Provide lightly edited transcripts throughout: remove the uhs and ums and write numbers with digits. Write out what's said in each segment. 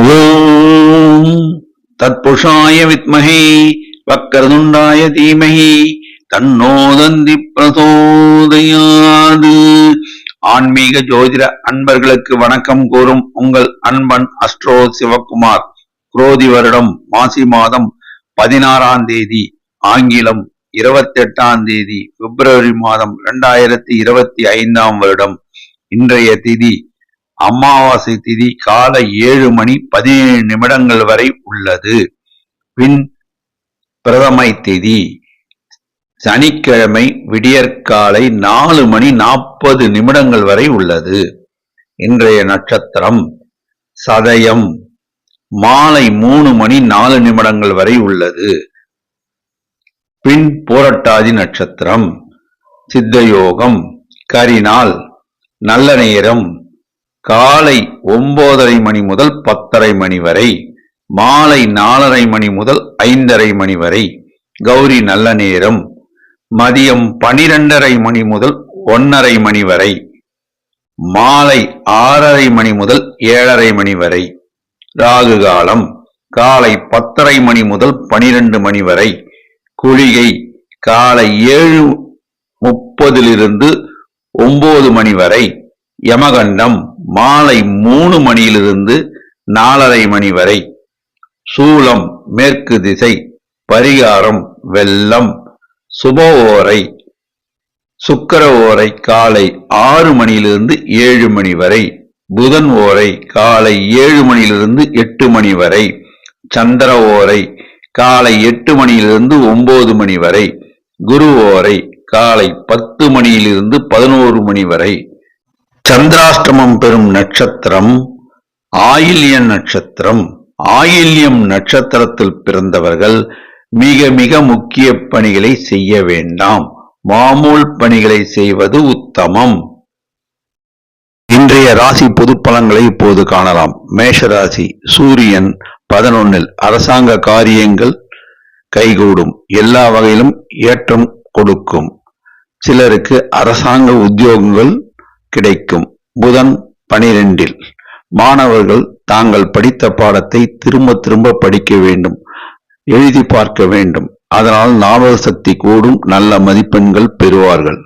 ஓம் தத்புருஷாய வித்மஹே வக்ரதுண்டாய தீமஹி தன்னோ தந்தி பிரசோதயாது. ஆன்மீக ஜோதிட அன்பர்களுக்கு வணக்கம் கூறும் உங்கள் அன்பன் அஸ்ட்ரோ சிவகுமார். குரோதி வருடம் மாசி மாதம் 16ஆம் தேதி, ஆங்கிலம் 28ஆம் தேதி, பிப்ரவரி மாதம் 2025ஆம் வருடம். இன்றைய திதி அமாவாசை திதி காலை 7:17 வரை உள்ளது. பின் பிரதமை திதி சனிக்கிழமை விடியற்காலை 4:40 வரை உள்ளது. இன்றைய நட்சத்திரம் சதயம் மாலை 3:04 வரை உள்ளது. பின் பூரட்டாதி நட்சத்திரம். சித்தயோகம் கரிநாள். நல்ல நேரம் காலை 9:30 முதல் 10:30 வரை, மாலை 4:30 முதல் 5:30 வரை. கௌரி நல்ல நேரம் மதியம் 12:30 முதல் 1:30 வரை, மாலை 6:30 முதல் 7:30 வரை. ராகு காலம் காலை 10:30 முதல் 12 வரை. குளிகை காலை 7:30 9 வரை. யமகண்டம் மாலை 3 4:30 வரை. சூலம் மேற்கு திசை. பரிகாரம் வெள்ளம். சுப ஓரை சுக்கிர ஓரை காலை 6 7 வரை. புதன் ஓரை காலை 7 8 வரை. சந்திர ஓரை காலை 8 9 வரை. குரு ஓரை காலை 10 11 வரை. சந்திராஷ்டமம் பெறும் நட்சத்திரம் ஆயில்யம் நட்சத்திரம். ஆயில்யம் நட்சத்திரத்தில் பிறந்தவர்கள் மிக மிக முக்கிய பணிகளை செய்ய வேண்டாம். மாமூல் பணிகளை செய்வது உத்தமம். இன்றைய ராசி பொது பலன்களை இப்போது காணலாம். மேஷராசி. சூரியன் 11. அரசாங்க காரியங்கள் கைகூடும். எல்லா வகையிலும் ஏற்றம் கொடுக்கும். சிலருக்கு அரசாங்க உத்தியோகங்கள் கிடைக்கும். புதன் 12. மாணவர்கள் தாங்கள் படித்த பாடத்தை திரும்ப திரும்ப படிக்க வேண்டும், எழுதி பார்க்க வேண்டும். அதனால் ஞாபக சக்தி கூடும். நல்ல மதிப்பெண்கள் பெறுவார்கள்.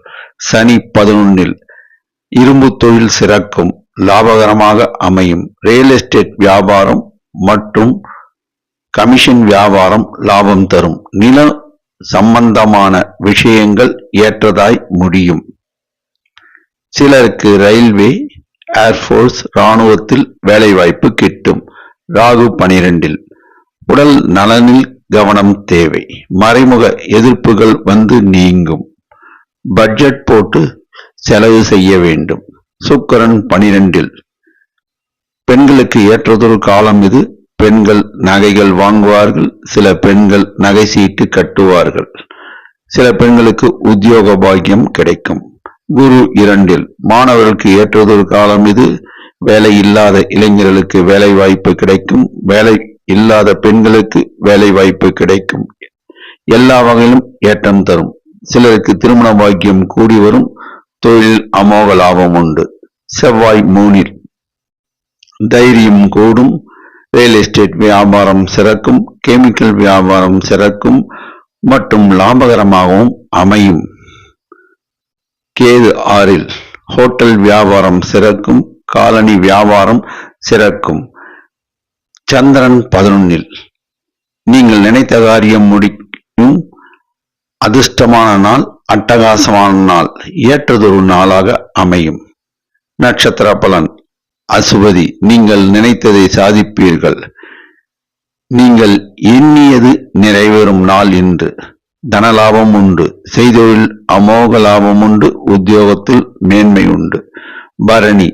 சனி 11. இரும்பு தொழில் சிறக்கும், லாபகரமாக அமையும். ரியல் எஸ்டேட் வியாபாரம் மற்றும் கமிஷன் வியாபாரம் லாபம் தரும். நில சம்பந்தமான விஷயங்கள் ஏற்றதாய் முடியும். சிலருக்கு ரயில்வே, ஏர்போர்ஸ், இராணுவத்தில் வேலைவாய்ப்பு கிட்டும். ராகு 12. உடல் நலனில் கவனம் தேவை. மறைமுக எதிர்ப்புகள் வந்து நீங்கும். பட்ஜெட் போட்டு செலவு செய்ய வேண்டும். சுக்கிரன் 12. பெண்களுக்கு ஏற்றதொரு காலம் இது. பெண்கள் நகைகள் வாங்குவார்கள். சில பெண்கள் நகை சீட்டு கட்டுவார்கள். சில பெண்களுக்கு உத்தியோக பாக்கியம் கிடைக்கும். குரு 2. மாணவர்களுக்கு ஏற்றதொரு காலம் இது. வேலை இல்லாத இளைஞர்களுக்கு வேலை வாய்ப்பு கிடைக்கும். வேலை இல்லாத பெண்களுக்கு வேலை வாய்ப்பு கிடைக்கும். எல்லா வகையிலும் ஏற்றம் தரும். சிலருக்கு திருமண பாக்கியம் கூடி வரும். தொழில் அமோக லாபம் உண்டு. செவ்வாய் 3. தைரியம் கூடும். ரியல் எஸ்டேட் வியாபாரம் சிறக்கும். கெமிக்கல் வியாபாரம் சிறக்கும் மற்றும் லாபகரமாகவும் அமையும். கேது 6. ஹோட்டல் வியாபாரம் சிறக்கும். காலனி வியாபாரம் சிறக்கும். சந்திரன் 11. நீங்கள் நினைத்த காரியம் முடிக்கும். அதிர்ஷ்டமான நாள், அட்டகாசமான நாள், ஏற்றதொரு நாளாக அமையும். நட்சத்திர பலன். அசுவதி. நீங்கள் நினைத்ததை சாதிப்பீர்கள். நீங்கள் எண்ணியது நிறைவேறும் நாள் இன்று. தனலாபம் உண்டு. செய்தொழில் அமோக லாபம் உண்டு. உத்தியோகத்தில் மேன்மை உண்டு. பரணி.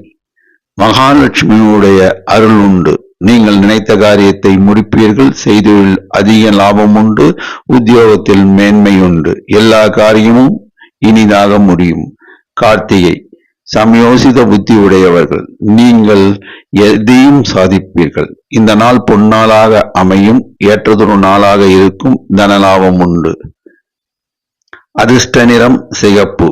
மகாலட்சுமியுடைய அருள் உண்டு. நீங்கள் நினைத்த காரியத்தை முடிப்பீர்கள். செய்தொழில் அதிக லாபம் உண்டு. உத்தியோகத்தில் மேன்மை உண்டு. எல்லா காரியமும் இனிதாக முடியும். கார்த்திகை. சமயோசித புத்தி உடையவர்கள். நீங்கள் எதையும் சாதிப்பீர்கள். இந்த நாள் பொன்னாளாக அமையும். ஏற்றதொரு நாளாக இருக்கும். தனலாபம் உண்டு. அதிர்ஷ்ட நிறம் சிகப்பு.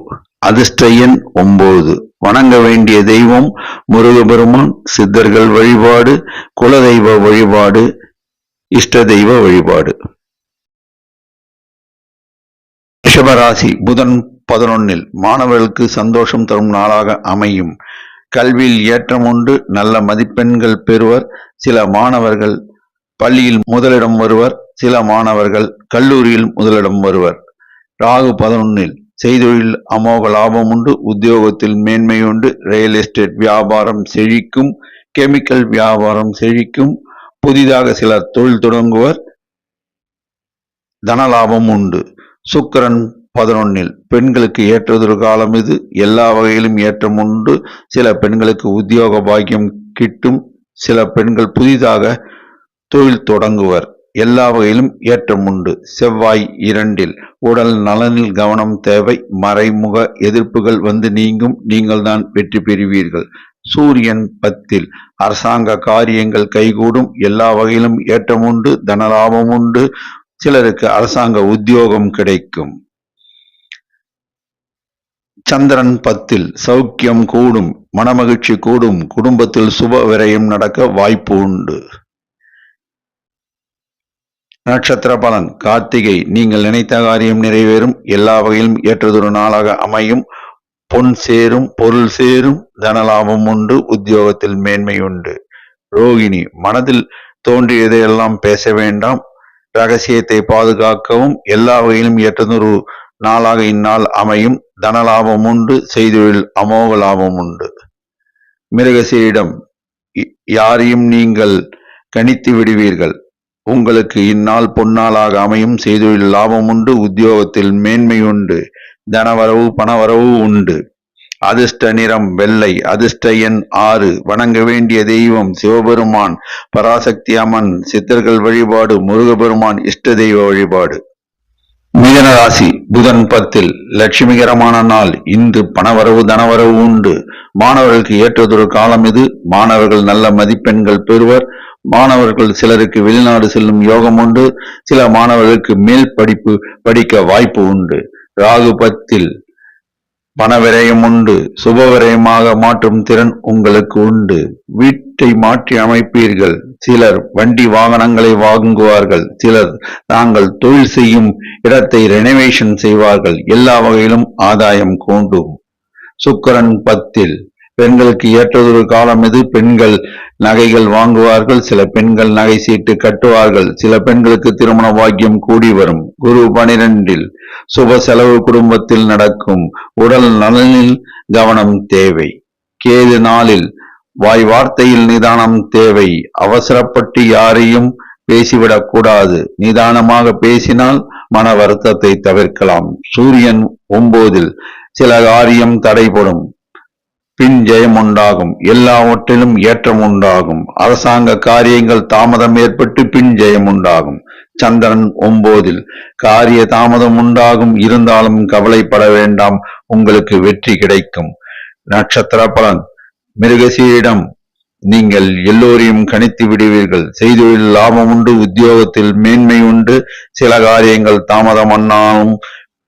அதிர்ஷ்ட எண் 9. வணங்க வேண்டிய தெய்வம் முருகபெருமான், சித்தர்கள் வழிபாடு, குலதெய்வ வழிபாடு, இஷ்ட தெய்வ வழிபாடு. ரிஷபராசி புதன் 11 மாணவர்களுக்கு சந்தோஷம் தரும் நாளாக அமையும். கல்வியில் ஏற்றம் உண்டு, நல்ல மதிப்பெண்கள் பெறுவர். சில மாணவர்கள் பள்ளியில் முதலிடம் வருவர், சில மாணவர்கள் கல்லூரியில் முதலிடம் வருவர். ராகு 11 செய்தொழில் அமோக லாபம் உண்டு, உத்தியோகத்தில் மேன்மை உண்டு, ரியல் எஸ்டேட் வியாபாரம் செழிக்கும், கெமிக்கல் வியாபாரம் செழிக்கும், புதிதாக சிலர் தொழில் தொடங்குவர், தனலாபம் உண்டு. சுக்கிரன் 11 பெண்களுக்கு ஏற்றதொரு காலம் இது, எல்லா வகையிலும் ஏற்றம் உண்டு. சில பெண்களுக்கு உத்தியோக பாக்கியம் கிட்டும், சில பெண்கள் புதிதாக தொழில் தொடங்குவர், எல்லா வகையிலும் ஏற்றம் உண்டு. செவ்வாய் 2 உடல் நலனில் கவனம் தேவை, மறைமுக எதிர்ப்புகள் வந்து நீங்கும், நீங்கள்தான் வெற்றி பெறுவீர்கள். சூரியன் 10 அரசாங்க காரியங்கள் கைகூடும், எல்லா வகையிலும் ஏற்றம் உண்டு, தனலாபம் உண்டு. சிலருக்கு அரசாங்க உத்தியோகம் கிடைக்கும். சந்திரன் 10 சௌக்கியம் கூடும், மனமகிழ்ச்சி கூடும், குடும்பத்தில் சுப விரயம் நடக்க வாய்ப்பு உண்டு. நட்சத்திர பலன் கார்த்திகை நீங்கள் நினைத்த காரியம் நிறைவேறும், எல்லா வகையிலும் ஏற்றதொரு நாளாக அமையும். பொன் சேரும், பொருள் சேரும், தனலாபம் உண்டு, உத்தியோகத்தில் மேன்மை உண்டு. ரோகிணி மனதில் தோன்றியதையெல்லாம் பேச வேண்டாம், ரகசியத்தை பாதுகாக்கவும், எல்லா வகையிலும் ஏற்றதொரு நாளாக இந்நாள் அமையும். தனலாபம் உண்டு, செய்தொழில் அமோக லாபம் உண்டு. மிருகசீரிடம் யாரையும் நீங்கள் கணித்து விடுவீர்கள், உங்களுக்கு இந்நாள் பொன்னாளாக அமையும். செய்தொழில் லாபம் உண்டு, உத்தியோகத்தில் மேன்மை உண்டு, தனவரவு பணவரவு உண்டு. அதிர்ஷ்ட நிறம் வெள்ளை, அதிர்ஷ்ட எண் 6. வணங்க வேண்டிய தெய்வம் சிவபெருமான், பராசக்தி அம்மன், சித்தர்கள் வழிபாடு, முருகபெருமான், இஷ்ட தெய்வ வழிபாடு. மிதுன ராசி புதன் 10 லட்சுமிகரமான நாள் இன்று, பணவரவு தனவரவு உண்டு. மாணவர்களுக்கு ஏற்றதொரு காலம் இது, மாணவர்கள் நல்ல மதிப்பெண்கள் பெறுவர். மாணவர்கள் சிலருக்கு வெளிநாடு செல்லும் யோகம் உண்டு, சில மாணவர்களுக்கு மேல் படிப்பு படிக்க வாய்ப்பு உண்டு. ராகு 10 பணவிரயம் உண்டு, சுப விரயமாக மாற்றும் திறன் உங்களுக்கு உண்டு. வீட்டை மாற்றி அமைப்பீர்கள், சிலர் வண்டி வாகனங்களை வாங்குவார்கள், சிலர் தாங்கள் தொழில் செய்யும் இடத்தை ரெனோவேஷன் செய்வார்கள், எல்லா வகையிலும் ஆதாயம் கூண்டும். சுக்கிரன் 10 பெண்களுக்கு ஏற்றதொரு காலம் இது, பெண்கள் நகைகள் வாங்குவார்கள், சில பெண்கள் நகை சீட்டு கட்டுவார்கள், சில பெண்களுக்கு திருமண பாக்கியம் கூடி வரும். குரு 12 சுப செலவு குடும்பத்தில் நடக்கும், உடல் நலனில் கவனம் தேவை. கேது 4 வாய் வார்த்தையில் நிதானம் தேவை, அவசரப்பட்டு யாரையும் பேசிவிடக் கூடாது, நிதானமாக பேசினால் மன வருத்தத்தை தவிர்க்கலாம். சூரியன் 9 சில காரியம் தடைபடும், பின் ஜெயம் உண்டாகும், எல்லாவற்றிலும் ஏற்றம் உண்டாகும். அரசாங்க காரியங்கள் தாமதம் ஏற்பட்டு பின் ஜெயம் உண்டாகும். சந்திரன் 9 காரிய தாமதம் உண்டாகும், இருந்தாலும் கவலைப்பட வேண்டாம், உங்களுக்கு வெற்றி கிடைக்கும். நட்சத்திர பலன் மிருகசீரிடம் நீங்கள் எல்லோரையும் கணித்து விடுவீர்கள், செய்தொழில் லாபம் உண்டு, உத்தியோகத்தில் மேன்மை உண்டு. சில காரியங்கள் தாமதமானாலும்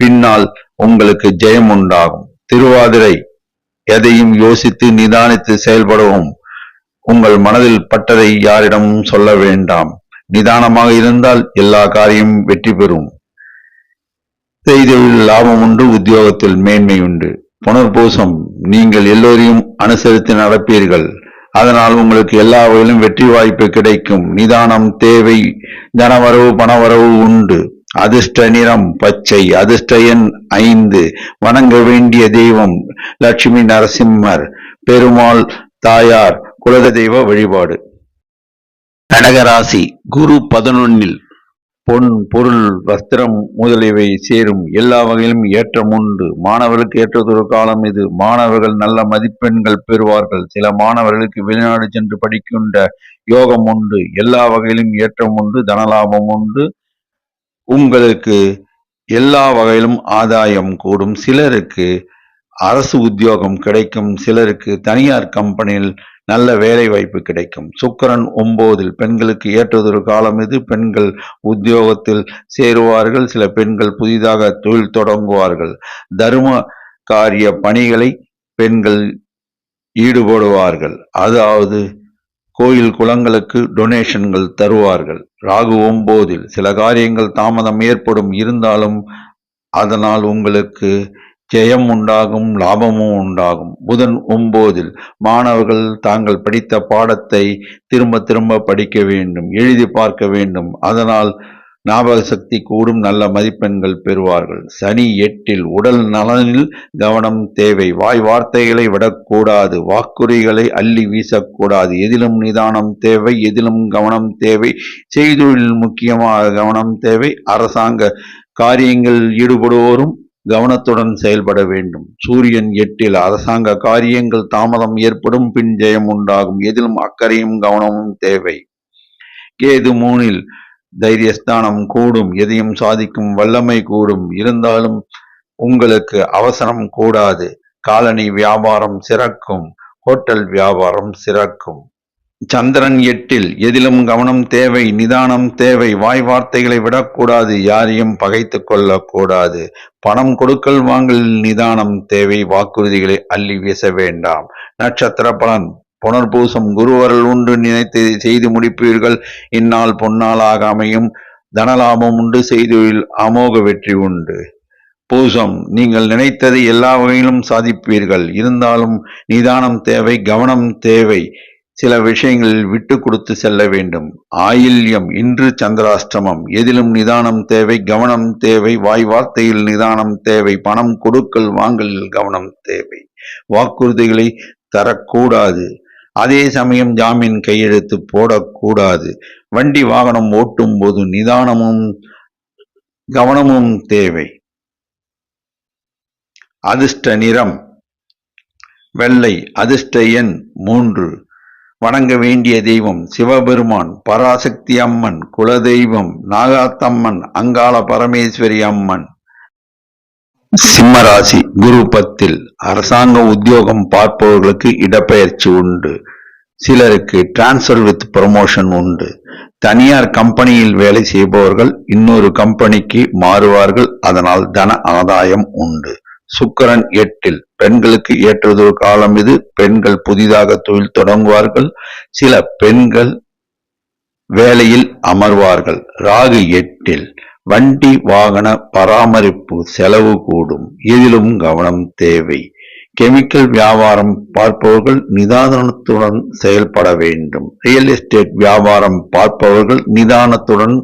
பின்னால் உங்களுக்கு ஜெயம் உண்டாகும். திருவாதிரை எதையும் யோசித்து நிதானித்து செயல்படவும், உங்கள் மனதில் பட்டதை யாரிடமும் சொல்ல வேண்டாம், நிதானமாக இருந்தால் எல்லா காரியமும் வெற்றி பெறும். செய்தொழில் லாபம் உண்டு, உத்தியோகத்தில் மேன்மை உண்டு. புனர்பூசம் நீங்கள் எல்லோரையும் அனுசரித்து நடப்பீர்கள், அதனால் உங்களுக்கு எல்லா வகையிலும் வெற்றி வாய்ப்பு கிடைக்கும். நிதானம் தேவை, தனவரவு பணவரவு உண்டு. அதிர்ஷ்ட நிறம் பச்சை, அதிர்ஷ்ட எண் 5. வணங்க வேண்டிய தெய்வம் லட்சுமி நரசிம்மர், பெருமாள் தாயார், குலதெய்வ வழிபாடு. கடகராசி குரு 11 பொன் பொருள் வஸ்திரம் முதலியவை சேரும், எல்லா வகையிலும் ஏற்றம் உண்டு. மாணவர்களுக்கு ஏற்றதொரு காலம் இது, மாணவர்கள் நல்ல மதிப்பெண்கள் பெறுவார்கள், சில மாணவர்களுக்கு வெளிநாடு சென்று படிக்கின்ற யோகம் உண்டு, எல்லா வகையிலும் ஏற்றம் உண்டு, தனலாபம் உண்டு. உங்களுக்கு எல்லா வகையிலும் ஆதாயம் கூடும். சிலருக்கு அரசு உத்தியோகம் கிடைக்கும், சிலருக்கு தனியார் கம்பெனியில் நல்ல வேலை வாய்ப்பு கிடைக்கும். சுக்கிரன் 9 பெண்களுக்கு ஏற்றதொரு காலம் இது, பெண்கள் உத்தியோகத்தில் சேருவார்கள், சில பெண்கள் புதிதாக தொழில் தொடங்குவார்கள். தர்ம காரிய பணிகளை பெண்கள் ஈடுபடுவார்கள். அதாவது கோயில் குளங்களுக்கு டொனேஷன்கள் தருவார்கள். ராகு 9 சில காரியங்கள் தாமதம் ஏற்படும், இருந்தாலும் அதனால் உங்களுக்கு ஜெயம் உண்டாகும், லாபமும் உண்டாகும். புதன் 9 மாணவர்கள் தாங்கள் படித்த பாடத்தை திரும்ப திரும்ப படிக்க வேண்டும், எழுதி பார்க்க வேண்டும். அதனால் ஞாபக சக்தி கூடும், நல்ல மதிப்பெண்கள் பெறுவார்கள். சனி 8 உடல் நலனில் கவனம் தேவை. வாய் வார்த்தைகளை விடக்கூடாது, வாக்குறுதிகளை அள்ளி வீசக்கூடாது. எதிலும் நிதானம் தேவை, எதிலும் கவனம் தேவை. செய்தொழில் முக்கியமாக கவனம் தேவை. அரசாங்க காரியங்களில் ஈடுபடுவோரும் கவனத்துடன் செயல்பட வேண்டும். சூரியன் 8 அரசாங்க காரியங்கள் தாமதம் ஏற்படும், பின் ஜெயம் உண்டாகும். எதிலும் அக்கறையும் கவனமும் தேவை. கேது 3 தைரியஸ்தானம் கூடும், எதையும் சாதிக்கும் வல்லமை கூடும். இருந்தாலும் உங்களுக்கு அவசரம் கூடாது. காலனி வியாபாரம் சிறக்கும், ஹோட்டல் வியாபாரம் சிறக்கும். சந்திரன் 8 எதிலும் கவனம் தேவை, நிதானம் தேவை. வாய் வார்த்தைகளை விடக்கூடாது, யாரையும் பகைத்து கொள்ளக்கூடாது. பணம் கொடுக்கல் வாங்கலில் நிதானம் தேவை, வாக்குறுதிகளை அள்ளி வீச வேண்டாம். நட்சத்திர பலன் புனர்பூசம் குருவருள் உண்டு, நினைத்ததை செய்து முடிப்பீர்கள். இந்நாள் பொன்னாளாக அமையும், தனலாபம் உண்டு, செய்தொழில் அமோக வெற்றி உண்டு. பூசம் நீங்கள் நினைத்ததை எல்லா வகையிலும் சாதிப்பீர்கள். இருந்தாலும் நிதானம் தேவை, கவனம் தேவை. சில விஷயங்களில் விட்டு கொடுத்து செல்ல வேண்டும். ஆயில்யம் இன்று சந்திராஷ்டமம், எதிலும் நிதானம் தேவை, கவனம் தேவை. வாய் வார்த்தையில் நிதானம் தேவை, பணம் கொடுக்கல் வாங்கலில் கவனம் தேவை. வாக்குறுதிகளை தரக்கூடாது, அதே சமயம் ஜாமீன் கையெழுத்து போடக்கூடாது. வண்டி வாகனம் ஓட்டும் போது நிதானமும் கவனமும் தேவை. அதிர்ஷ்ட நிறம் வெள்ளை, அதிர்ஷ்ட எண் 3. வணங்க வேண்டிய தெய்வம் சிவபெருமான், பராசக்தி அம்மன், குலதெய்வம் நாகாத்தம்மன், அங்காள பரமேஸ்வரி அம்மன். சிம்மராசி குரு 10 அரசாங்க உத்தியோகம் பார்ப்பவர்களுக்கு இடப்பெயர்ச்சி உண்டு. சிலருக்கு டிரான்ஸ்பர் வித் ப்ரமோஷன் உண்டு. தனியார் கம்பெனியில் வேலை செய்பவர்கள் இன்னொரு கம்பெனிக்கு மாறுவார்கள், அதனால் தன ஆதாயம் உண்டு. சுக்கிரன் 8 பெண்களுக்கு ஏற்றதொரு காலம் இது. பெண்கள் புதிதாக தொழில் தொடங்குவார்கள். சில பெண்கள் வேலையில் அமர்வார்கள். ராகு 8 வண்டி வாகன பராமரிப்பு செலவு கூடும், எதிலும் கவனம் தேவை. கெமிக்கல் வியாபாரம் பார்ப்பவர்கள் நிதானத்துடன் செயல்பட வேண்டும். ரியல் எஸ்டேட் வியாபாரம் பார்ப்பவர்கள் நிதானத்துடன்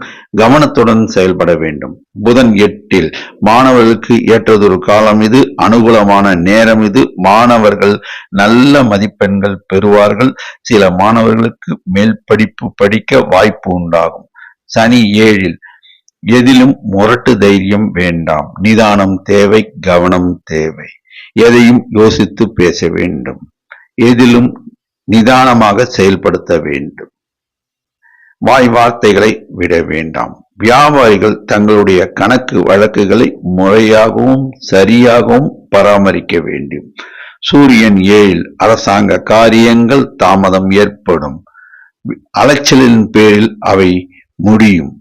கவனத்துடன் செயல்பட வேண்டும். புதன் 8 மாணவர்களுக்கு ஏற்றதொரு காலம் இது, அனுகூலமான நேரம் இது. மாணவர்கள் நல்ல மதிப்பெண்கள் பெறுவார்கள். சில மாணவர்களுக்கு மேல் படிப்பு படிக்க வாய்ப்பு உண்டாகும். சனி 7 எதிலும் முரட்டு தைரியம் வேண்டாம், நிதானம் தேவை, கவனம் தேவை. எதையும் யோசித்து பேச வேண்டும், எதிலும் நிதானமாக செயல்படுத்த வேண்டும். வாய் வார்த்தைகளை விட வேண்டாம். வியாபாரிகள் தங்களுடைய கணக்கு வழக்குகளை முறையாகவும் சரியாகவும் பராமரிக்க வேண்டும். சூரியன் 7 அரசாங்க காரியங்கள் தாமதம் ஏற்படும், அலைச்சலின் பேரில் அவை முடியும்.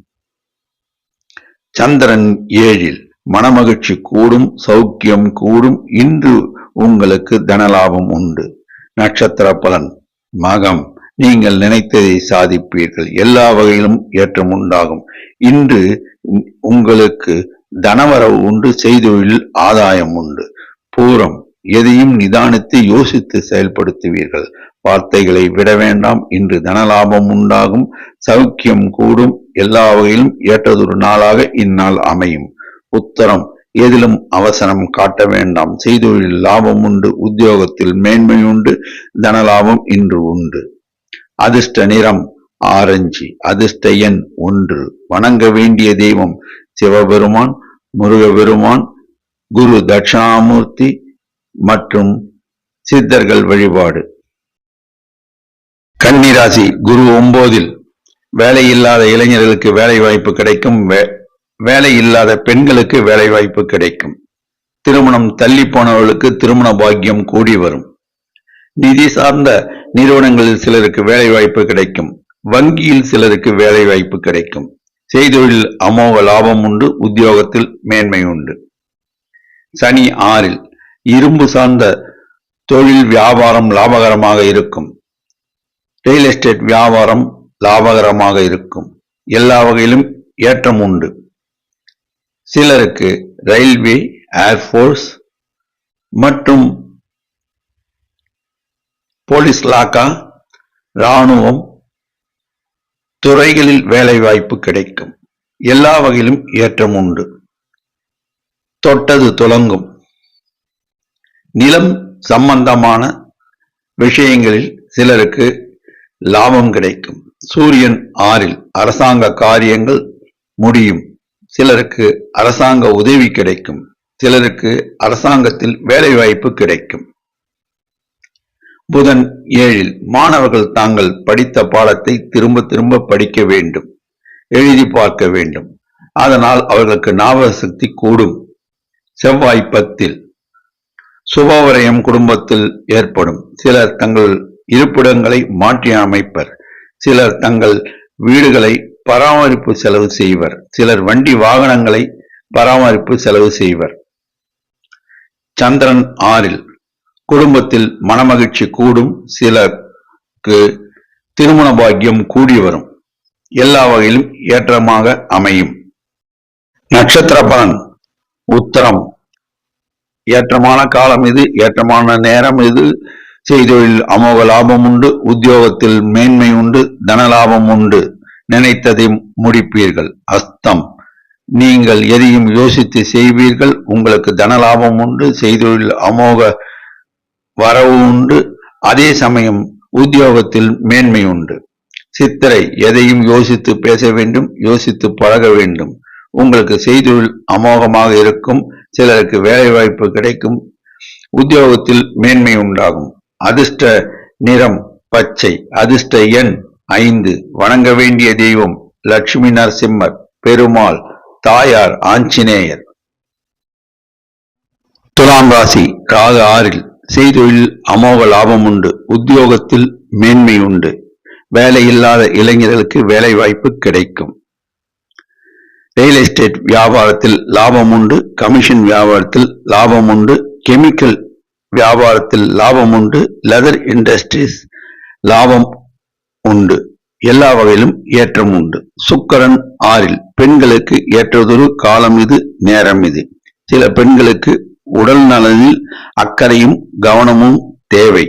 சந்திரன் 7 மனமகிழ்ச்சி கூடும், சௌக்கியம் கூடும். இன்று உங்களுக்கு தனலாபம் உண்டு. நட்சத்திர பலன் மகம் நீங்கள் நினைத்ததை சாதிப்பீர்கள், எல்லா வகையிலும் ஏற்றம் உண்டாகும். இன்று உங்களுக்கு தனவரவு உண்டு, செய்தொழில் ஆதாயம் உண்டு. பூரம் எதையும் நிதானித்து யோசித்து செயல்படுத்துவீர்கள். வார்த்தைகளை விட வேண்டாம், இன்று தனலாபம் உண்டாகும், சௌக்கியம் கூடும். எல்லா வகையிலும் ஏற்றதொரு நாளாக இந்நாள் அமையும். உத்தரம் எதிலும் அவசரம் காட்ட வேண்டாம், செய்தொழில் லாபம் உண்டு, உத்தியோகத்தில் மேன்மை உண்டு, தனலாபம் இன்று உண்டு. அதிர்ஷ்ட நிறம் ஆரஞ்சு, அதிர்ஷ்ட எண் 1. வணங்க வேண்டிய தெய்வம் சிவபெருமான், முருகபெருமான், குரு தட்சிணாமூர்த்தி மற்றும் சித்தர்கள் வழிபாடு. கன்னிராசி குரு 9 வேலை இல்லாத இளைஞர்களுக்கு வேலை வாய்ப்பு கிடைக்கும், வேலை இல்லாத பெண்களுக்கு வேலை வாய்ப்பு கிடைக்கும். திருமணம் தள்ளி போனவர்களுக்கு திருமண பாக்கியம் கூடி வரும். நிதி சார்ந்த நிறுவனங்களில் சிலருக்கு வேலை வாய்ப்பு கிடைக்கும். வங்கியில் சிலருக்கு வேலை வாய்ப்பு கிடைக்கும். செய்தொழில் அமோக லாபம் உண்டு, உத்தியோகத்தில் மேன்மை உண்டு. சனி 6 இரும்பு சார்ந்த தொழில் வியாபாரம் லாபகரமாக இருக்கும். ரியல் எஸ்டேட் வியாபாரம் லாபகரமாக இருக்கும். எல்லா வகையிலும் ஏற்றம் உண்டு. சிலருக்கு ரயில்வே, ஏர்போர்ஸ் மற்றும் போலீஸ் இலாக்கா, இராணுவம் துறைகளில் வேலை வாய்ப்பு கிடைக்கும். எல்லா வகையிலும் ஏற்றம் உண்டு. தொட்டது துலங்கும். நிலம் சம்பந்தமான விஷயங்களில் சிலருக்கு லாபம் கிடைக்கும். சூரியன் 6 அரசாங்க காரியங்கள் முடியும். சிலருக்கு அரசாங்க உதவி கிடைக்கும். சிலருக்கு அரசாங்கத்தில் வேலை வாய்ப்பு கிடைக்கும். புதன் 7 மாணவர்கள் தாங்கள் படித்த பாடத்தை திரும்ப திரும்ப படிக்க வேண்டும், எழுதி பார்க்க வேண்டும். அதனால் அவர்களுக்கு ஞாபக சக்தி கூடும். செவ்வாய் 10 சுபவரயம் குடும்பத்தில் ஏற்படும். சிலர் தங்கள் இருப்பிடங்களை மாற்றி அமைப்பர். சிலர் தங்கள் வீடுகளை பராமரிப்பு செலவு செய்வர். சிலர் வண்டி வாகனங்களை பராமரிப்பு செலவு செய்வர். சந்திரன் 6 குடும்பத்தில் மனமகிழ்ச்சி கூடும். சிலருக்கு திருமண பாக்கியம் கூடி வரும். எல்லா வகையிலும் ஏற்றமாக அமையும். நட்சத்திர பலன். உத்தரம் ஏற்றமான காலம் இது, ஏற்றமான நேரம் இது. செய்தொழில் அமோக லாபம் உண்டு. உத்தியோகத்தில் மேன்மை உண்டு. தன லாபம் உண்டு. நினைத்ததை முடிப்பீர்கள். அஸ்தம் நீங்கள் எதையும் யோசித்து செய்வீர்கள். உங்களுக்கு தன லாபம் உண்டு. செய்தொழில் அமோக வரவு உண்டு. அதே சமயம் உத்தியோகத்தில் மேன்மை உண்டு. சித்திரை எதையும் யோசித்து பேச வேண்டும், யோசித்து பழக வேண்டும். உங்களுக்கு செய்தொழில் அமோகமாக இருக்கும். சிலருக்கு வேலை வாய்ப்பு கிடைக்கும். உத்தியோகத்தில் மேன்மை உண்டாகும். அதிர்ஷ்ட நிறம் பச்சை. அதிர்ஷ்ட எண் 5. வணங்க வேண்டிய தெய்வம் லட்சுமி நரசிம்மர், பெருமாள், தாயார் ஆஞ்சநேயர். துலாம் ராசி. ராகு 6 செய்தொழில் அமோக லாபம் உண்டு. உத்தியோகத்தில் மேன்மை உண்டு. வேலை இல்லாத இளைஞர்களுக்கு வேலை வாய்ப்பு கிடைக்கும். ரியல் எஸ்டேட் வியாபாரத்தில் லாபம் உண்டு. கமிஷன் வியாபாரத்தில் லாபம் உண்டு. கெமிக்கல் வியாபாரத்தில் லாபம் உண்டு. லெதர் இண்டஸ்ட்ரீஸ் லாபம் உண்டு. எல்லா வகையிலும் ஏற்றம் உண்டு. சுக்கிரன் 6 பெண்களுக்கு ஏற்றதொரு காலம் இது, நேரம் இது. சில பெண்களுக்கு உடல் நலனில் அக்கறையும் கவனமும் தேவை.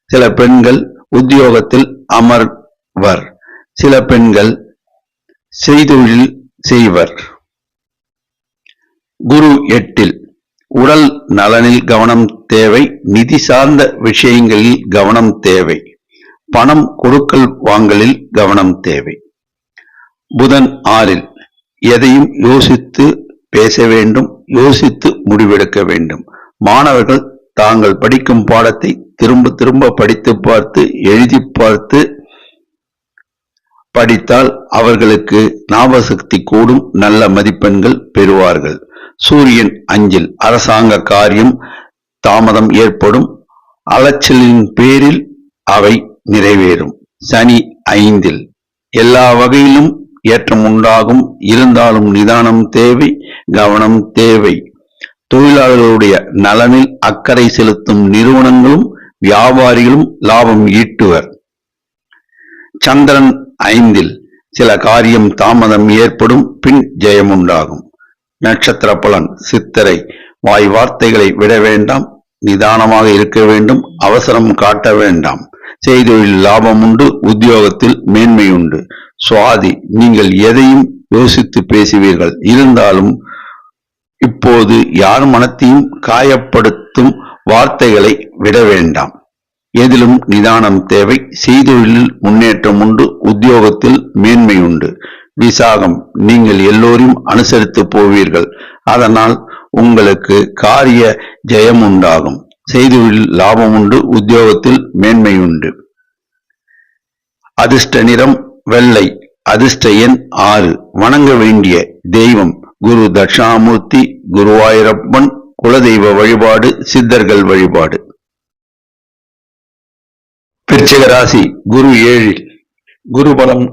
சில பெண்கள் உத்தியோகத்தில் அமர்வர். சில பெண்கள் செய்தொழில் செய்வர். குரு 8 உடல் நலனில் கவனம் தேவை. நிதி சார்ந்த விஷயங்களில் கவனம் தேவை. பணம் கொடுக்கல் வாங்கலில் கவனம் தேவை. புதன் 6 எதையும் யோசித்து பேச வேண்டும், யோசித்து முடிவெடுக்க வேண்டும். மாணவர்கள் தாங்கள் படிக்கும் பாடத்தை திரும்ப திரும்ப படித்து பார்த்து எழுதி பார்த்து படித்தால் அவர்களுக்கு ஞாபக சக்தி கூடும். நல்ல மதிப்பெண்கள் பெறுவார்கள். சூரியன் 5 அரசாங்க காரியம் தாமதம் ஏற்படும். அலைச்சலின் பேரில் அவை நிறைவேறும். சனி 5 எல்லா வகையிலும் ஏற்றம் உண்டாகும். இருந்தாலும் நிதானம் தேவை, கவனம் தேவை. தொழிலாளர்களுடைய நலனில் அக்கறை செலுத்தும் நிறுவனங்களும் வியாபாரிகளும் லாபம் ஈட்டுவர். சந்திரன் 5 சில காரியம் தாமதம் ஏற்படும். பின் ஜெயம் உண்டாகும். நட்சத்திர பலன். சித்திரை வாய் வார்த்தைகளை விட வேண்டாம். நிதானமாக இருக்க வேண்டும். அவசரம் காட்ட வேண்டாம். செய்தொழில் லாபம் உண்டு. உத்தியோகத்தில் மேன்மை உண்டு. சுவாதி நீங்கள் எதையும் யோசித்து பேசுவீர்கள். இருந்தாலும் இப்போது யார் மனத்தையும் காயப்படுத்தும் வார்த்தைகளை விட வேண்டாம். எதிலும் நிதானம் தேவை. செய்தொழிலில் முன்னேற்றம் உண்டு. உத்தியோகத்தில் மேன்மை உண்டு. விசாகம் நீங்கள் எல்லோரையும் அனுசரித்து போவீர்கள். அதனால் உங்களுக்கு காரிய ஜெயம் உண்டாகும். செய்தொழில் லாபம் உண்டு. உத்தியோகத்தில் மேன்மை உண்டு. அதிர்ஷ்ட நிறம் வெள்ளை. அதிர்ஷ்ட எண் 6. வணங்க வேண்டிய தெய்வம் குரு தட்சிணாமூர்த்தி, குருவாயூரப்பன், குலதெய்வ வழிபாடு, சித்தர்கள் வழிபாடு. விருச்சிக ராசி. குரு 7 குருபலம்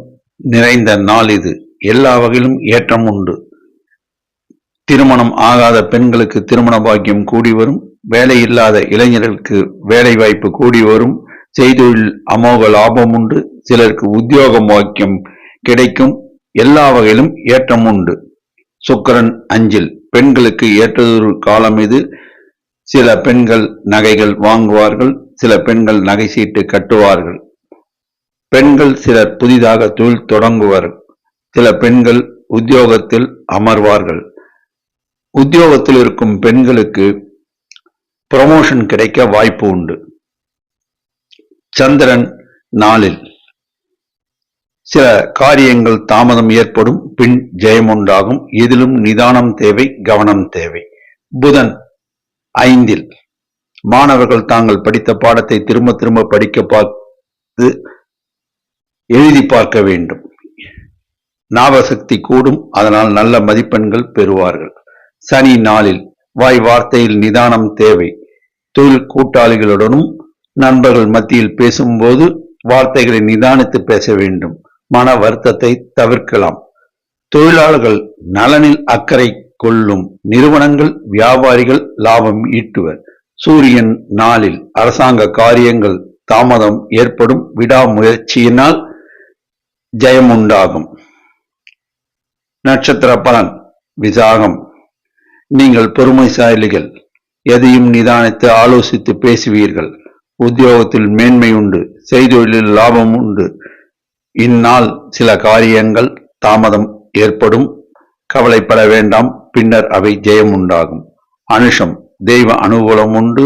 நிறைந்த நாள் இது. எல்லா வகையிலும் ஏற்றம் உண்டு. திருமணம் ஆகாத பெண்களுக்கு திருமண பாக்கியம் கூடி வரும். வேலை இல்லாத இளைஞர்களுக்கு வேலை வாய்ப்பு கூடி வரும். செய்தொழில் அமோக லாபம் உண்டு. சிலருக்கு உத்தியோக பாக்கியம் கிடைக்கும். எல்லா வகையிலும் ஏற்றம் உண்டு. சுக்கிரன் 5 பெண்களுக்கு ஏற்றதொரு காலம் இது. சில பெண்கள் நகைகள் வாங்குவார்கள். சில பெண்கள் நகை சீட்டு கட்டுவார்கள். பெண்கள் சிலர் புதிதாக தொழில் தொடங்குவார்கள். சில பெண்கள் உத்தியோகத்தில் அமர்வார்கள். உத்தியோகத்தில் இருக்கும் பெண்களுக்கு ப்ரமோஷன் கிடைக்க வாய்ப்பு உண்டு. சந்திரன் 4 சில காரியங்கள் தாமதம் ஏற்படும். பின் ஜெயம் உண்டாகும். எதிலும் நிதானம் தேவை, கவனம் தேவை. புதன் 5 மாணவர்கள் தாங்கள் படித்த பாடத்தை திரும்ப திரும்ப படிக்க பார்த்து எழுதி பார்க்க வேண்டும். ஞாபகசக்தி கூடும். அதனால் நல்ல மதிப்பெண்கள் பெறுவார்கள். சனி 4 வாய் வார்த்தையில் நிதானம் தேவை. தொழில் கூட்டாளிகளுடனும் நண்பர்கள் மத்தியில் பேசும்போது வார்த்தைகளை நிதானித்து பேச வேண்டும். மன வருத்தத்தை தவிர்க்கலாம். தொழிலாளர்கள் நலனில் அக்கறை கொள்ளும் நிறுவனங்கள், வியாபாரிகள் லாபம் ஈட்டுவர். சூரியன் 4 அரசாங்க காரியங்கள் தாமதம் ஏற்படும். விடாமுயற்சியினால் ஜெயம் உண்டாகும். நட்சத்திர பலன் விசாகம் நீங்கள் பொறுமைசாலிகள். எதையும் நிதானித்து ஆலோசித்து பேசுவீர்கள். உத்தியோகத்தில் மேன்மை உண்டு. செய்தொழிலில் லாபம் உண்டு. இந்நாள் சில காரியங்கள் தாமதம் ஏற்படும். கவலைப்பட வேண்டாம். பின்னர் அவை ஜெயம் உண்டாகும். அனுஷம் தெய்வ அனுகூலம் உண்டு.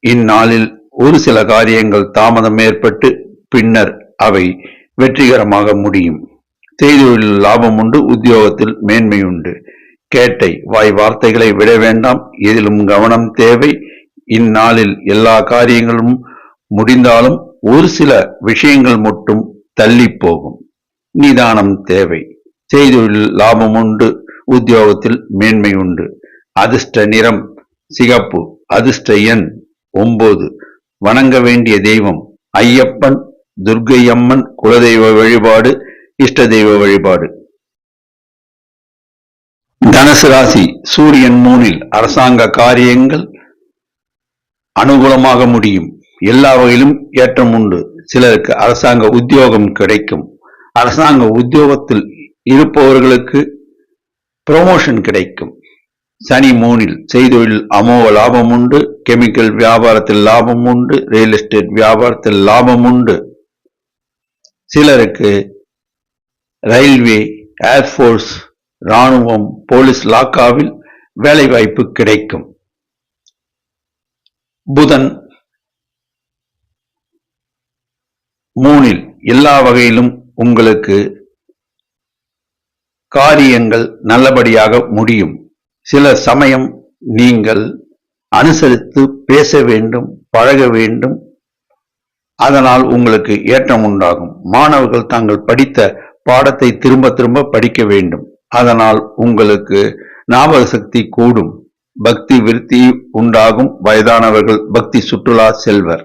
இந்நாளில் ஒரு சில காரியங்கள் தாமதம் ஏற்பட்டு பின்னர் அவை வெற்றிகரமாக முடியும். செய்தொழிலில் லாபம் உண்டு. உத்தியோகத்தில் மேன்மை உண்டு. கேட்டை வாய் வார்த்தைகளை விட வேண்டாம். எதிலும் கவனம் தேவை. இந்நாளில் எல்லா காரியங்களும் முடிந்தாலும் ஒரு சில விஷயங்கள் மட்டும் தள்ளி போகும். நிதானம் தேவை. செய்தொழில் லாபம் உண்டு. உத்தியோகத்தில் மேன்மை உண்டு. அதிர்ஷ்ட நிறம் சிகப்பு. அதிர்ஷ்ட எண் 9. வணங்க வேண்டிய தெய்வம் ஐயப்பன், துர்க்கை அம்மன். குலதெய்வ வழிபாடு, இஷ்ட தெய்வ வழிபாடு. தனுசு ராசி சூரியன் 3 அரசாங்க காரியங்கள் அனுகூலமாக முடியும். எல்லா வகையிலும் ஏற்றம் உண்டு. சிலருக்கு அரசாங்க உத்தியோகம் கிடைக்கும். அரசாங்க உத்தியோகத்தில் இருப்பவர்களுக்கு ப்ரமோஷன் கிடைக்கும். சனி 3 செய்தொழில் அமோக லாபம் உண்டு. கெமிக்கல் வியாபாரத்தில் லாபம் உண்டு. ரியல் எஸ்டேட் வியாபாரத்தில் லாபம் உண்டு. சிலருக்கு ரயில்வே, ஏர்போர்ஸ், இராணுவம், போலீஸ் லாக்காவில் வேலை வாய்ப்பு கிடைக்கும். புதன் 3 எல்லா வகையிலும் உங்களுக்கு காரியங்கள் நல்லபடியாக முடியும். சில சமயம் நீங்கள் அனுசரித்து பேச வேண்டும், பழக வேண்டும். அதனால் உங்களுக்கு ஏற்றம் உண்டாகும். மாணவர்கள் தாங்கள் படித்த பாடத்தை திரும்ப திரும்ப படிக்க வேண்டும். அதனால் உங்களுக்கு ஞாபக சக்தி கூடும். பக்தி விருத்தி உண்டாகும். வயதானவர்கள் பக்தி சுற்றுலா செல்வர்.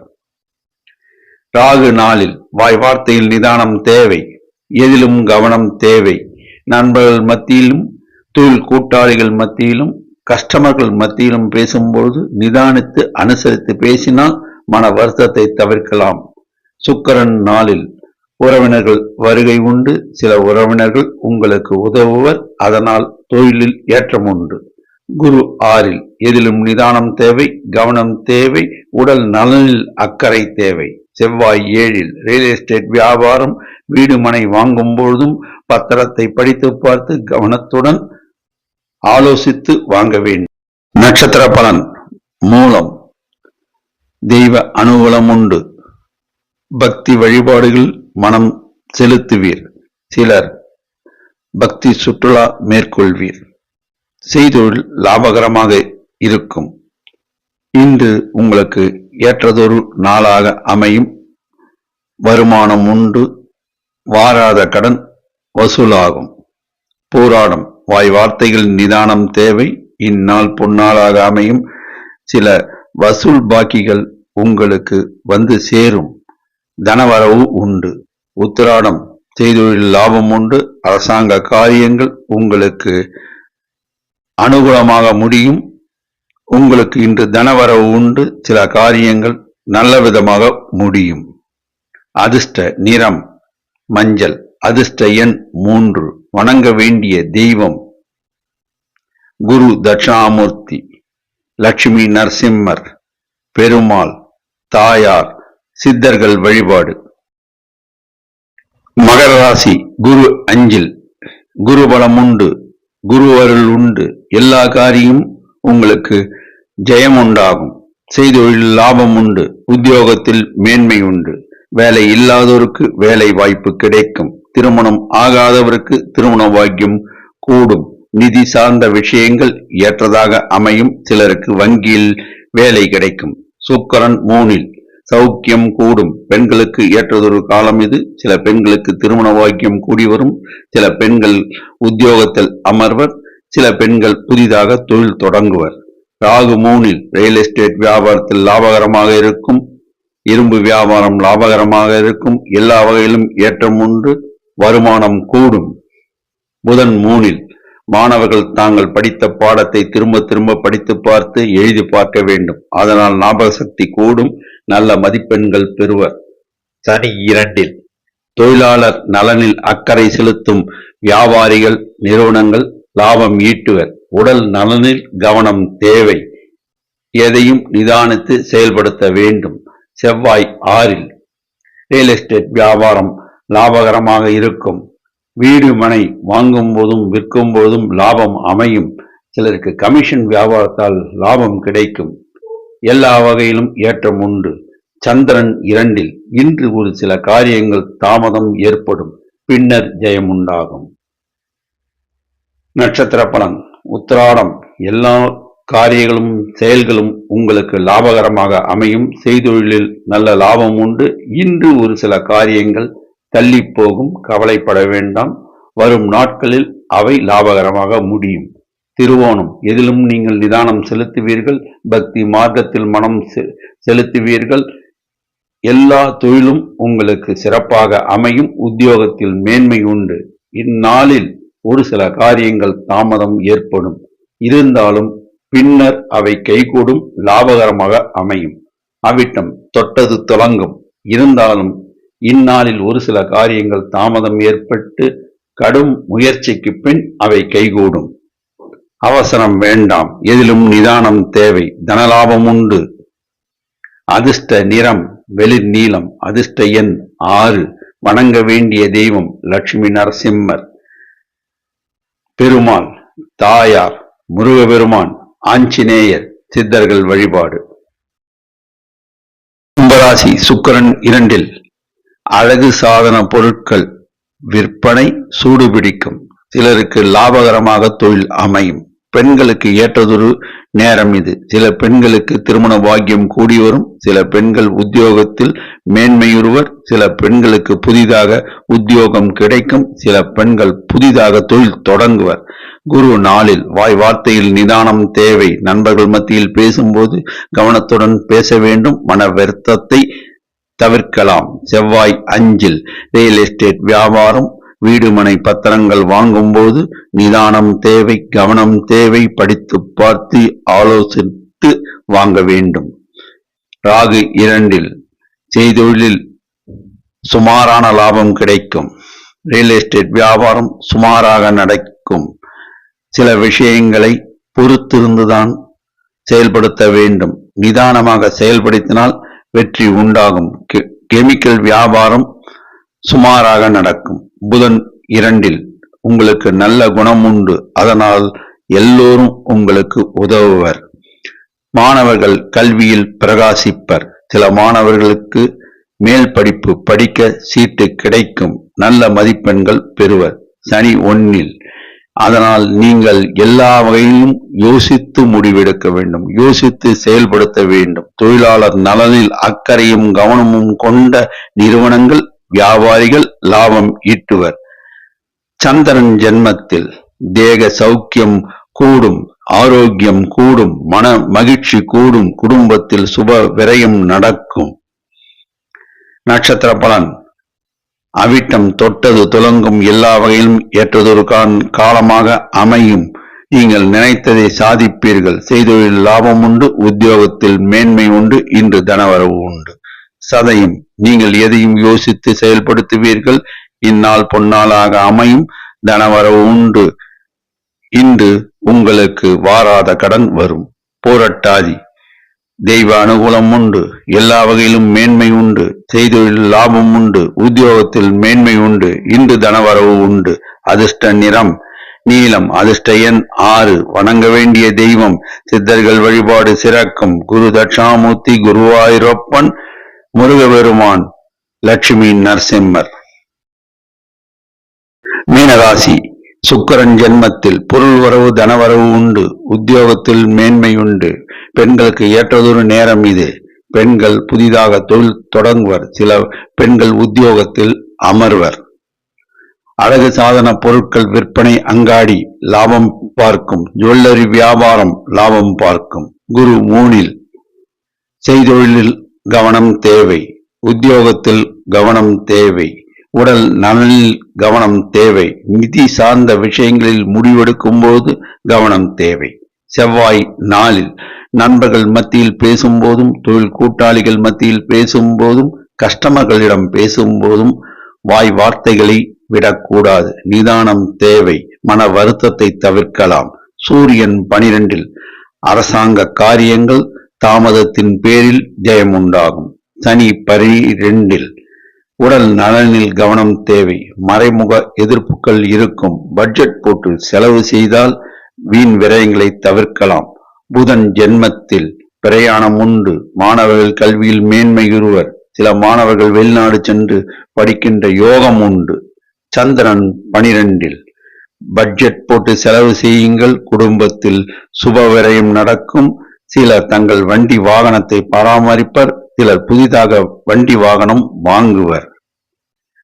ராகு 4 வாய் வார்த்தையில் நிதானம் தேவை. எதிலும் கவனம் தேவை. நண்பர்கள் மத்தியிலும், தொழில் கூட்டாளிகள் மத்தியிலும், கஸ்டமர்கள் மத்தியிலும் பேசும்போது நிதானித்து அனுசரித்து பேசினால் மன வருத்தத்தை தவிர்க்கலாம். சுக்கிரன் 4 உறவினர்கள் வருகை உண்டு. சில உறவினர்கள் உங்களுக்கு உதவுவர். அதனால் தொழிலில் ஏற்றம் உண்டு. குரு 6 எதிலும் நிதானம் தேவை, கவனம் தேவை. உடல் நலனில் அக்கறை தேவை. செவ்வாய் 7 ரியல் எஸ்டேட் வியாபாரம், வீடு மனை வாங்கும் பொழுதும் பத்திரத்தை படித்து பார்த்து கவனத்துடன் ஆலோசித்து வாங்க வேண்டும். நட்சத்திர பலன் மூலம் தெய்வ அனுகூலம் உண்டு. பக்தி வழிபாடுகள் மனம் செலுத்துவீர். சிலர் பக்தி சுற்றுலா மேற்கொள்வீர். செய்தொழில் லாபகரமாக இருக்கும். இன்று உங்களுக்கு ஏற்றதொரு நாளாக அமையும். வருமானம் உண்டு. வாராத கடன் வசூலாகும். போராடம் வாய் வார்த்தைகள் நிதானம் தேவை. இந்நாள் பொன்னாளாக அமையும். சில வசூல் பாக்கிகள் உங்களுக்கு வந்து சேரும். தனவரவு உண்டு. உத்திராடம் செய்தொழில் லாபம் உண்டு. அரசாங்க காரியங்கள் உங்களுக்கு அனுகூலமாக முடியும். உங்களுக்கு இன்று தனவரவு உண்டு. சில காரியங்கள் நல்ல விதமாக முடியும். அதிர்ஷ்ட நிறம் மஞ்சள். அதிர்ஷ்ட எண் 3. வணங்க வேண்டிய தெய்வம் குரு தட்சிணாமூர்த்தி, லட்சுமி நரசிம்மர், பெருமாள், தாயார், சித்தர்கள் வழிபாடு. மகர ராசி. குரு அஞ்சில். குரு பலம் உண்டு. குரு அருள் உண்டு. எல்லா காரியமும் உங்களுக்கு ஜெயம் உண்டாகும். செய்தொழில் லாபம் உண்டு. உத்தியோகத்தில் மேன்மை உண்டு. வேலை இல்லாதோருக்கு வேலை வாய்ப்பு கிடைக்கும். திருமணம் ஆகாதவருக்கு திருமண பாக்கியம் கூடும். நிதி சார்ந்த விஷயங்கள் ஏற்றதாக அமையும். சிலருக்கு வங்கியில் வேலை கிடைக்கும். சுக்கிரன் 3இல். சௌக்கியம் கூடும். பெண்களுக்கு ஏற்றதொரு காலம் இது. சில பெண்களுக்கு திருமண வாக்கியம் கூடி வரும். சில பெண்கள் உத்தியோகத்தில் அமர்வர். சில பெண்கள் புதிதாக தொழில் தொடங்குவர். ராகு 3இல். ரியல் எஸ்டேட் வியாபாரத்தில் லாபகரமாக இருக்கும். இரும்பு வியாபாரம் லாபகரமாக இருக்கும். எல்லா வகையிலும் ஏற்றம் உண்டு. வருமானம் கூடும். புதன் 3இல். மாணவர்கள் தாங்கள் படித்த பாடத்தை திரும்ப திரும்ப படித்து பார்த்து எழுதி பார்க்க வேண்டும். அதனால் ஞாபக சக்தி கூடும். நல்ல மதிப்பெண்கள் பெறுவர். சனி 2இல். தொழிலாளர் நலனில் அக்கறை செலுத்தும் வியாபாரிகள் நிறுவனங்கள் லாபம் ஈட்டுவர். உடல் நலனில் கவனம் தேவை. எதையும் நிதானித்து செயல்படுத்த வேண்டும். செவ்வாய் 6இல். ரியல் எஸ்டேட் வியாபாரம் லாபகரமாக இருக்கும். வீடு மனை வாங்கும் போதும் விற்கும் போதும் லாபம் அமையும். சிலருக்கு கமிஷன் வியாபாரத்தால் லாபம் கிடைக்கும். எல்லா வகையிலும் ஏற்றம் உண்டு. சந்திரன் 2இல். இன்று ஒரு சில காரியங்கள் தாமதம் ஏற்படும். பின்னர் ஜெயம் உண்டாகும். நட்சத்திர பலன். உத்திராடம். எல்லா காரியங்களும் செயல்களும் உங்களுக்கு லாபகரமாக அமையும். செய்தொழிலில் நல்ல லாபம் உண்டு. இன்று ஒரு சில காரியங்கள் தள்ளி போகும். கவலைப்பட வேண்டாம். வரும் நாட்களில் அவை லாபகரமாக முடியும். திருவோணம். எதிலும் நீங்கள் நிதானம் செலுத்துவீர்கள். பக்தி மார்க்கத்தில் மனம் செலுத்துவீர்கள். எல்லா தொழிலும் உங்களுக்கு சிறப்பாக அமையும். உத்தியோகத்தில் மேன்மை உண்டு. இந்நாளில் ஒரு சில காரியங்கள் தாமதம் ஏற்படும். இருந்தாலும் பின்னர் அவை கைகூடும். லாபகரமாக அமையும். அவிட்டம். தொட்டது துலங்கும். இருந்தாலும் இந்நாளில் ஒரு சில காரியங்கள் தாமதம் ஏற்பட்டு கடும் முயற்சிக்கு பின் அவை கைகூடும். அவசரம் வேண்டாம். எதிலும் நிதானம் தேவை. தனலாபம் உண்டு. அதிர்ஷ்ட நிறம் வெளிர் நீலம். அதிர்ஷ்ட எண் 6. வணங்க வேண்டிய தெய்வம் லட்சுமி நரசிம்மர், பெருமாள், தாயார், முருகபெருமான், ஆஞ்சநேயர், சித்தர்கள் வழிபாடு. கும்பராசி. சுக்கிரன் 2இல். அழகு சாதன பொருட்கள் விற்பனை சூடுபிடிக்கும். சிலருக்கு லாபகரமாக தொழில் அமையும். பெண்களுக்கு ஏற்றதொரு நேரம் இது. சில பெண்களுக்கு திருமண பாக்கியம் கூடி வரும். சில பெண்கள் உத்தியோகத்தில் மேன்மையுறுவர். சில பெண்களுக்கு புதிதாக உத்தியோகம் கிடைக்கும். சில பெண்கள் புதிதாக தொழில் தொடங்குவர். குரு 4இல். வாய் வார்த்தையில் நிதானம் தேவை. நண்பர்கள் மத்தியில் பேசும்போது கவனத்துடன் பேச வேண்டும். மன வருத்தத்தை தவிர்க்கலாம். செவ்வாய் 5இல். ரியல் எஸ்டேட் வியாபாரம் வீடு மனை பத்திரங்கள் வாங்கும் போது நிதானம் தேவை. கவனம் தேவை. படித்து பார்த்து ஆலோசித்து வாங்க வேண்டும். ராகு 2இல். செய்தொழிலில் சுமாரான லாபம் கிடைக்கும். ரியல் எஸ்டேட் வியாபாரம் சுமாராக நடக்கும். சில விஷயங்களை பொறுத்திருந்துதான் செயல்படுத்த வேண்டும். நிதானமாக செயல்படுத்தினால் வெற்றி உண்டாகும். கெமிக்கல் வியாபாரம் சுமாராக நடக்கும். புதன் 2இல். உங்களுக்கு நல்ல குணம் உண்டு. அதனால் எல்லோரும் உங்களுக்கு உதவுவர். மாணவர்கள் கல்வியில் பிரகாசிப்பர். சில மாணவர்களுக்கு மேல் படிப்பு படிக்க சீட்டு கிடைக்கும். நல்ல மதிப்பெண்கள் பெறுவர். சனி 1இல். அதனால் நீங்கள் எல்லா வகையிலும் யோசித்து முடிவெடுக்க வேண்டும். யோசித்து செயல்படுத்த வேண்டும். தொழிலாளர் நலனில் அக்கறையும் கவனமும் கொண்ட நிறுவனங்கள் வியாபாரிகள் லாபம் ஈட்டுவர். சந்திரன் ஜென்மத்தில். தேக சௌக்கியம் கூடும். ஆரோக்கியம் கூடும். மன மகிழ்ச்சி கூடும். குடும்பத்தில் சுப விரயம் நடக்கும். நட்சத்திர பலன். அவிட்டம். தொட்டது துலங்கும். எல்லா வகையிலும் ஏற்றதொரு காலமாக அமையும். நீங்கள் நினைத்ததை சாதிப்பீர்கள். செய்தொழில் லாபம் உண்டு. உத்தியோகத்தில் மேன்மை உண்டு. இன்று தனவரவு உண்டு. சதயம், நீங்கள் எதையும் யோசித்து செயல்படுத்துவீர்கள். இந்நாள் பொன்னாளாக அமையும். தனவரவு உண்டு. இன்று உங்களுக்கு வாராத கடன் வரும். பூரட்டாதி, தெய்வ அனுகூலம் உண்டு. எல்லா வகையிலும் மேன்மை உண்டு. செய்தொழில் லாபம் உண்டு. உத்தியோகத்தில் மேன்மை உண்டு. இன்று தனவரவு உண்டு. அதிர்ஷ்ட நிறம் நீலம். அதிர்ஷ்ட எண் 6. வணங்க வேண்டிய தெய்வம் சித்தர்கள் வழிபாடு சிறக்கும். குரு தட்சிணாமூர்த்தி, குருவாயூரப்பன், முருகபெருமான், லட்சுமி நரசிம்மர். மீனராசி, சுக்கிரன் ஜென்மத்தில் பொருள் வரவு தனவரவு உண்டு. உத்தியோகத்தில் மேன்மை உண்டு. பெண்களுக்கு ஏற்றதொரு நேரம் இது. பெண்கள் புதிதாக தொழில் தொடங்குவர். சில பெண்கள் உத்தியோகத்தில் அமர்வர். அழகு சாதன பொருட்கள் விற்பனை அங்காடி லாபம் பார்க்கும். ஜுவல்லரி வியாபாரம் லாபம் பார்க்கும். குரு 3. செய்தொழிலில் கவனம் தேவை. உத்தியோகத்தில் கவனம் தேவை. உடல் நலனில் கவனம் தேவை. நிதி சார்ந்த விஷயங்களில் முடிவெடுக்கும் போது கவனம் தேவை. செவ்வாய் நாளில் நண்பர்கள் மத்தியில் பேசும்போதும், தொழில் கூட்டாளிகள் மத்தியில் பேசும்போதும், கஸ்டமர்களிடம் பேசும்போதும் வாய் வார்த்தைகளை விடக்கூடாது. நிதானம் தேவை. மன வருத்தத்தை தவிர்க்கலாம். சூரியன் 12. அரசாங்க காரியங்கள் தாமதத்தின் பேரில் ஜெயம் உண்டாகும். சனி 12. உடல் நலனில் கவனம் தேவை. மறைமுக எதிர்ப்புகள் இருக்கும். பட்ஜெட் போட்டு செலவு செய்தால் வீண் விரயங்களை தவிர்க்கலாம். புதன் ஜென்மத்தில் பிரயாணம் உண்டு. மாணவர்கள் கல்வியில் மேன்மையுறுவர். சில மாணவர்கள் வெளிநாடு சென்று படிக்கின்ற யோகம் உண்டு. சந்திரன் 12. பட்ஜெட் போட்டு செலவு செய்யுங்கள். குடும்பத்தில் சுப விரயம் நடக்கும். சிலர் தங்கள் வண்டி வாகனத்தை பராமரிப்பர். சிலர் புதிதாக வண்டி வாகனம் வாங்குவர்.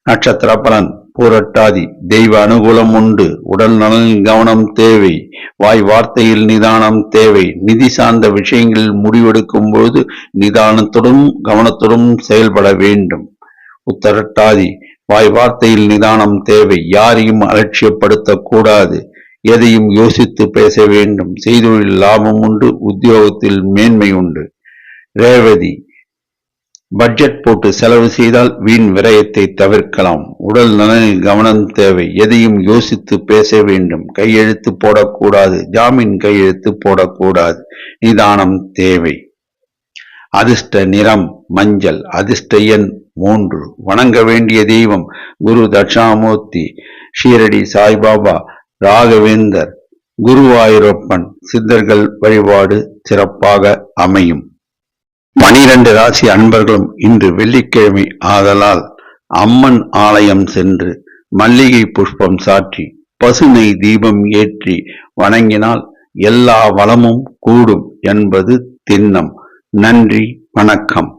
நட்சத்திர பலன். பூரட்டாதி, தெய்வ அனுகூலம் உண்டு. உடல் நலனில் கவனம் தேவை. வாய் வார்த்தையில் நிதானம் தேவை. நிதி சார்ந்த விஷயங்களில் முடிவெடுக்கும் போது நிதானத்துடன் கவனத்துடன் செயல்பட வேண்டும். உத்தரட்டாதி, வாய் வார்த்தையில் நிதானம் தேவை. யாரையும் அலட்சியப்படுத்தக் கூடாது. எதையும் யோசித்து பேச வேண்டும். செய்தொழில் லாபம் உண்டு. உத்தியோகத்தில் மேன்மை உண்டு. ரேவதி, பட்ஜெட் போட்டு செலவு செய்தால் வீண் விரயத்தை தவிர்க்கலாம். உடல் நலனில் கவனம் தேவை. எதையும் யோசித்து பேச வேண்டும். கையெழுத்து போடக்கூடாது. ஜாமீன் கையெழுத்து போடக்கூடாது. நிதானம் தேவை. அதிர்ஷ்ட நிறம் மஞ்சள். அதிர்ஷ்ட எண் 3. வணங்க வேண்டிய தெய்வம் குரு தட்சிணாமூர்த்தி, ஷீரடி சாய்பாபா, ராகவேந்தர், குருவாயூரப்பன். சித்தர்கள் வழிபாடு சிறப்பாக அமையும். 12 ராசி அன்பர்களும் இன்று வெள்ளிக்கிழமை ஆதலால் அம்மன் ஆலயம் சென்று மல்லிகை புஷ்பம் சாற்றி பசுனை தீபம் ஏற்றி வணங்கினால் எல்லா வளமும் கூடும் என்பது திண்ணம். நன்றி, வணக்கம்.